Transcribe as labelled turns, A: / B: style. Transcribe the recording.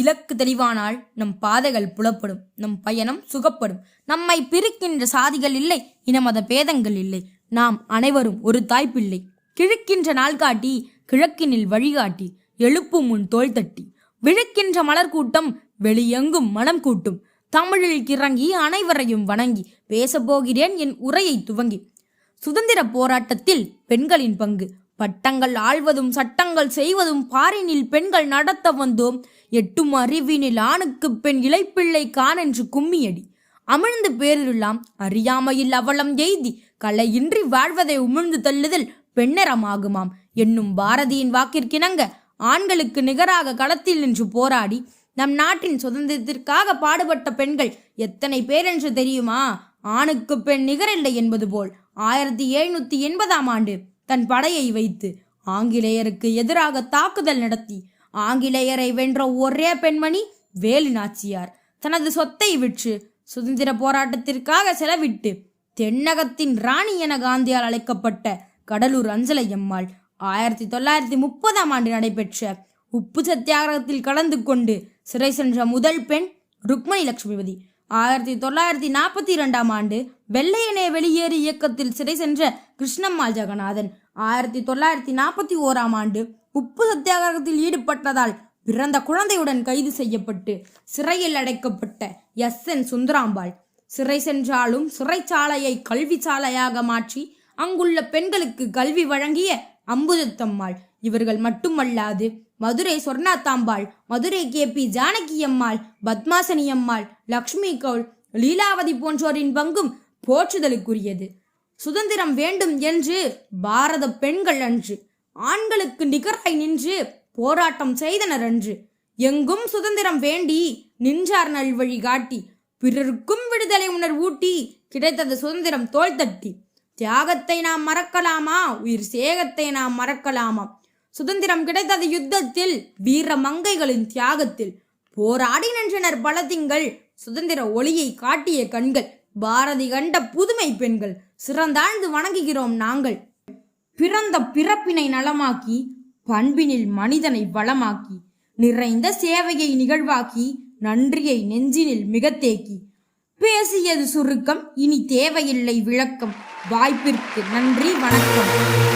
A: இலக்கு தெளிவானால் நம் பாதைகள் புலப்படும், நம் பயணம் சுகப்படும். நம்மை பிரிக்கின்ற சாதிகள் இல்லை, இனமத பேதங்கள் இல்லை. நாம் அனைவரும் ஒரு தாய்ப்பிள்ளை. கிழக்கின்ற நாள் காட்டி, கிழக்கினில் வழிகாட்டி, எழுப்பும் உன் தோள் தட்டி, விழுக்கின்ற மலர் கூட்டம் வெளியெங்கும் மனம் கூட்டும். தமிழில் கிறங்கி அனைவரையும் வணங்கி பேசப்போகிறேன் என் உரையை துவங்கி. சுதந்திர போராட்டத்தில் பெண்களின் பங்கு. பட்டங்கள் ஆள்வதும் சட்டங்கள் செய்வதும் பாரினில் பெண்கள் நடத்த வந்தோம். எட்டும் அறிவினில் ஆணுக்கு பெண் இளைப்பிள்ளை காணென்று கும்மியடி. அமிழ்ந்து பேரிருலாம் அறியாமையில் அவலம் எய்தி கலையின்றி வாழ்வதை உமிழ்ந்து தள்ளுதல் பெண்ணறமாகுமாம் என்னும் பாரதியின் வாக்கிற்கிணங்க ஆண்களுக்கு நிகராக களத்தில் நின்று போராடி நம் நாட்டின் சுதந்திரத்திற்காக பாடுபட்ட பெண்கள் எத்தனை பேர் என்று தெரியுமா? ஆணுக்கு பெண் நிகரில்லை என்பது போல் 1780ஆம் ஆண்டு தன் படையை வைத்து ஆங்கிலேயருக்கு எதிராக தாக்குதல் நடத்தி ஆங்கிலேயரை வென்ற ஒரே பெண்மணி வேலு நாச்சியார். தனது சொத்தை விற்று சுதந்திர போராட்டத்திற்காக செலவிட்டு தென்னகத்தின் ராணி என காந்தியால் அழைக்கப்பட்ட கடலூர் அஞ்சலையம்மாள் 1930ஆம் ஆண்டு நடைபெற்ற உப்பு சத்தியாகிரகத்தில் கலந்து கொண்டு சிறை சென்ற முதல் பெண் ருக்மணி லட்சுமிபதி. 1942ஆம் ஆண்டு வெள்ளையனே வெளியேறு இயக்கத்தில் சிறை சென்ற கிருஷ்ணம்மாள் ஜெகநாதன் 1941ஆம் ஆண்டு உப்பு சத்தியாகிரகத்தில் ஈடுபட்டதால் பிறந்த குழந்தையுடன் கைது செய்யப்பட்டு சிறையில் அடைக்கப்பட்ட என் சுந்தராம்பாள். சிறை சென்றாலும் சிறைச்சாலையை கல்வி சாலையாக மாற்றி அங்குள்ள பெண்களுக்கு கல்வி வழங்கிய அம்புஜத்தம்மாள். இவர்கள் மட்டுமல்லாது மதுரை சொர்ணாத்தாம்பாள், மதுரை KP ஜானகி அம்மாள், பத்மாசனி அம்மாள், லக்ஷ்மி கவுல், லீலாவதி போன்றோரின் பங்கும் போற்றுதலுக்குரியது. சுதந்திரம் வேண்டும் என்று பாரத பெண்கள் அன்று ஆண்களுக்கு நிகராய் நின்று போராட்டம் செய்தனர் அன்று. எங்கும் சுதந்திரம் வேண்டி நின்றார் நல்வழி காட்டி, பிறருக்கும் விடுதலை உணர்வூட்டி கிடைத்தது சுதந்திரம் தோள் தட்டி. தியாகத்தை நாம் மறக்கலாமா? உயிர் சேகத்தை நாம் மறக்கலாமா? சுதந்திரம் கிடைத்தது யுத்தத்தில், வீர மங்கைகளின் தியாகத்தில். போராடி நின்றனர் பல திங்கள், சுதந்திர ஒளியை காட்டிய கண்கள். பாரதி கண்ட புதுமை பெண்கள், சிறந்தாழ்ந்து வணங்குகிறோம் நாங்கள். பிறந்த பிறப்பினை நலமாக்கி, பண்பினில் மனிதனை வளமாக்கி, நிறைந்த சேவையை நிகழ்வாக்கி, நன்றியை நெஞ்சினில் மிகத்தேக்கி. பேசியது சுருக்கம், இனி தேவையில்லை விளக்கம். வாய்ப்பிற்கு நன்றி, வணக்கம்.